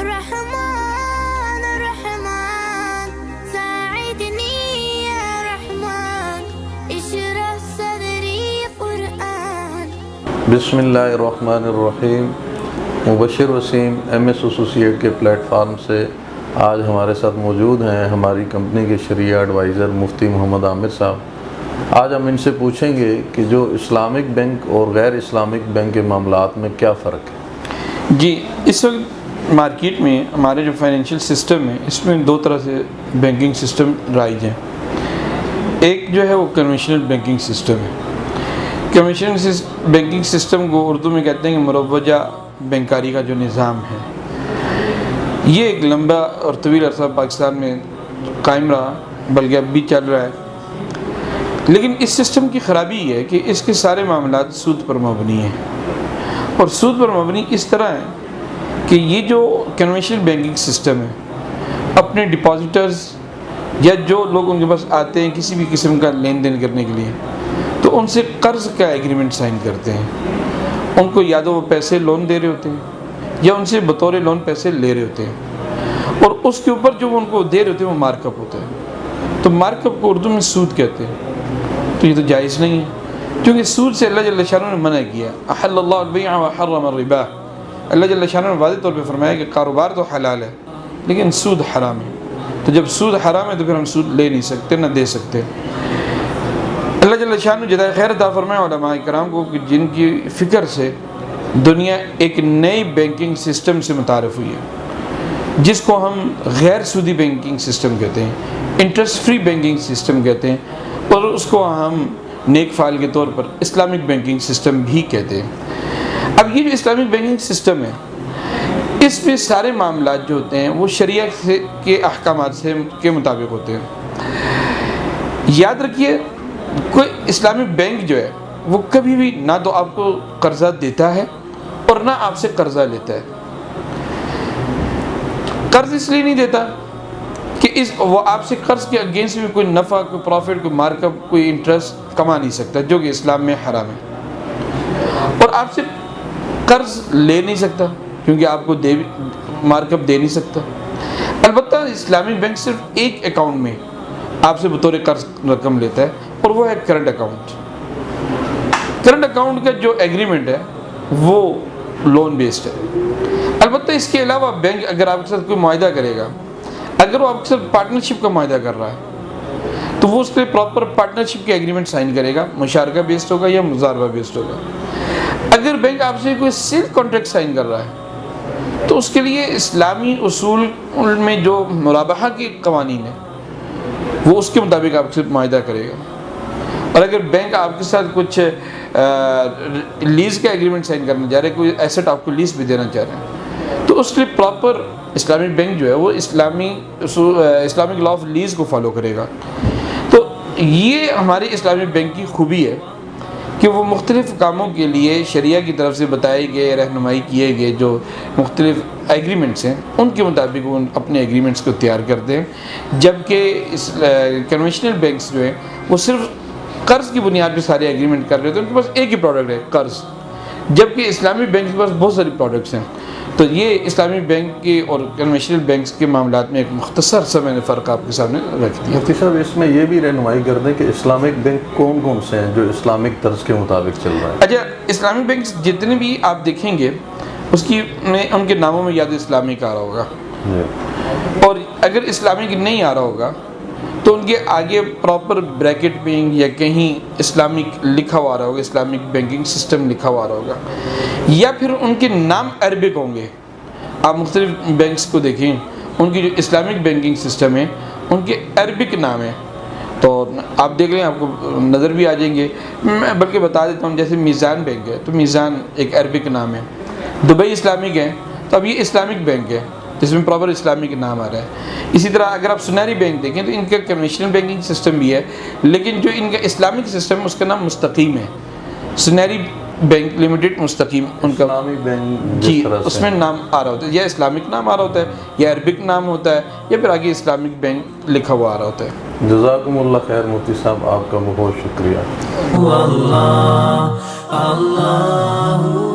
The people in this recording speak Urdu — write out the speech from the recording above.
الرحمن الرحمن ساعدني يا رحمن اشرح صدري قرآن. بسم اللہ الرحمن الرحیم. مبشر وسیم MS ایسوسیٹ کے پلیٹ فارم سے آج ہمارے ساتھ موجود ہیں ہماری کمپنی کے شریعہ ایڈوائزر مفتی محمد عامر صاحب. آج ہم ان سے پوچھیں گے کہ جو اسلامک بینک اور غیر اسلامک بینک کے معاملات میں کیا فرق ہے. جی، اس وقت مارکیٹ میں ہمارے جو فائنینشیل سسٹم ہے اس میں دو طرح سے بینکنگ سسٹم رائج ہیں. ایک جو ہے وہ کنونشنل بینکنگ سسٹم ہے. کنونشنل بینکنگ سسٹم کو اردو میں کہتے ہیں کہ مروجہ بینکاری کا جو نظام ہے، یہ ایک لمبا اور طویل عرصہ پاکستان میں قائم رہا، بلکہ اب بھی چل رہا ہے. لیکن اس سسٹم کی خرابی یہ ہے کہ اس کے سارے معاملات سود پر مبنی ہیں، اور سود پر مبنی اس طرح ہے کہ یہ جو کنونشنل بینکنگ سسٹم ہے اپنے ڈپازیٹرز یا جو لوگ ان کے پاس آتے ہیں کسی بھی قسم کا لین دین کرنے کے لیے، تو ان سے قرض کا ایگریمنٹ سائن کرتے ہیں. ان کو یا تو وہ پیسے لون دے رہے ہوتے ہیں یا ان سے بطور لون پیسے لے رہے ہوتے ہیں، اور اس کے اوپر جو ان کو دے رہے ہوتے ہیں وہ مارک اپ ہوتا ہے. تو مارک اپ کو اردو میں سود کہتے ہیں. تو یہ تو جائز نہیں ہے، کیونکہ سود سے اللہ جل شانہ نے منع کیا. احل اللہ البیع وحرم الربا. اللہ جل شانہ نے واضح طور پہ فرمایا کہ کاروبار تو حلال ہے لیکن سود حرام ہے. تو جب سود حرام ہے تو پھر ہم سود لے نہیں سکتے نہ دے سکتے. اللہ جل شانہ جزائے خیر عطا فرمائے علماء کرام کو کہ جن کی فکر سے دنیا ایک نئی بینکنگ سسٹم سے متعارف ہوئی ہے، جس کو ہم غیر سودی بینکنگ سسٹم کہتے ہیں، انٹرسٹ فری بینکنگ سسٹم کہتے ہیں، اور اس کو ہم نیک فعال کے طور پر اسلامک بینکنگ سسٹم بھی کہتے ہیں. اب یہ جو اسلامک بینکنگ سسٹم ہے اس میں سارے معاملات جو ہوتے ہیں وہ شریعہ کے احکامات کے مطابق ہوتے ہیں. یاد رکھیے، کوئی اسلامک بینک جو ہے وہ کبھی بھی نہ تو آپ کو قرضہ دیتا ہے اور نہ آپ سے قرضہ لیتا ہے. قرض اس لیے نہیں دیتا کہ وہ آپ سے قرض کے اگینسٹ میں کوئی نفع، کوئی پروفٹ، کوئی مارک اپ، کوئی انٹرسٹ کما نہیں سکتا، جو کہ اسلام میں حرام ہے. اور آپ سے قرض لے نہیں سکتا کیونکہ آپ کو مارک اپ دے نہیں سکتا. البتہ اسلامک بینک صرف ایک اکاؤنٹ میں آپ سے بطور قرض رقم لیتا ہے، اور وہ ہے کرنٹ اکاؤنٹ. کرنٹ اکاؤنٹ کا جو ایگریمنٹ ہے وہ لون بیسڈ ہے. البتہ اس کے علاوہ بینک اگر آپ کے ساتھ کوئی معاہدہ کرے گا، اگر وہ آپ کے ساتھ پارٹنرشپ کا معاہدہ کر رہا ہے تو وہ اس کے پراپر پارٹنرشپ کے ایگریمنٹ سائن کرے گا، مشارکہ بیسڈ ہوگا یا مضاربہ بیسڈ ہوگا. اگر بینک آپ سے کوئی سیل کانٹریکٹ سائن کر رہا ہے تو اس کے لیے اسلامی اصول میں جو مرابحہ کے قوانین ہیں وہ اس کے مطابق آپ سے معاہدہ کرے گا. اور اگر بینک آپ کے ساتھ کچھ لیز کا ایگریمنٹ سائن کرنا چاہ رہے ہیں، کوئی ایسٹ آپ کو لیز بھی دینا چاہ رہے ہیں، تو اس کے لیے پراپر اسلامک بینک جو ہے وہ اسلامک لا آف لیز کو فالو کرے گا. تو یہ ہماری اسلامک بینک کی خوبی ہے کہ وہ مختلف کاموں کے لیے شریعہ کی طرف سے بتائے گئے، رہنمائی کیے گئے جو مختلف ایگریمنٹس ہیں ان کے مطابق وہ اپنے ایگریمنٹس کو تیار کرتے ہیں. جبکہ کنونشنل بینکس جو ہیں وہ صرف قرض کی بنیاد پہ سارے ایگریمنٹ کر رہے تھے، ان کے پاس ایک ہی پروڈکٹ ہے قرض. جبکہ اسلامی بینک کے پاس بہت ساری پروڈکٹس ہیں. تو یہ اسلامی بینک کے اور کنونشنل بینکس کے معاملات میں ایک مختصر سا میں نے فرق آپ کے سامنے رکھ دیا. مفتی صاحب، اس میں یہ بھی رہنمائی کر دیں کہ اسلامک بینک کون کون سے ہیں جو اسلامک طرز کے مطابق چل رہا ہے. اچھا، اسلامک بینکس جتنے بھی آپ دیکھیں گے اس کی ان کے ناموں میں یا تو اسلامک آ رہا ہوگا، اور اگر اسلامک نہیں آ رہا ہوگا تو ان کے آگے پراپر بریکٹ میں یا کہیں اسلامک لکھا ہوا رہا ہوگا، اسلامک بینکنگ سسٹم لکھا ہوا رہا ہوگا، یا پھر ان کے نام عربک ہوں گے. آپ مختلف بینکس کو دیکھیں، ان کی جو اسلامک بینکنگ سسٹم ہے ان کے عربک نام ہیں. تو آپ دیکھ لیں، آپ کو نظر بھی آ جائیں گے. میں بلکہ بتا دیتا ہوں، جیسے میزان بینک ہے تو میزان ایک عربک نام ہے. دبئی اسلامک ہے تو اب یہ اسلامک بینک ہے جس میں پراپر اسلامک نام آ رہا ہے. اسی طرح اگر آپ سنہری بینک دیکھیں تو ان کا کنونشنل بینکنگ سسٹم بھی ہے، لیکن جو ان کا اسلامک سسٹم ہے اس کا نام مستقیم ہے. سنہری بینک لمیٹڈ مستقیم ان کا اسلامی بینک جی، اس میں نام آ رہا ہوتا ہے، یا اسلامک نام آ رہا ہوتا ہے یا عربک نام ہوتا ہے، یا پھر آگے اسلامک بینک لکھا ہوا آ رہا ہوتا ہے. جزاکم اللہ خیر مفتی صاحب، آپ کا بہت شکریہ.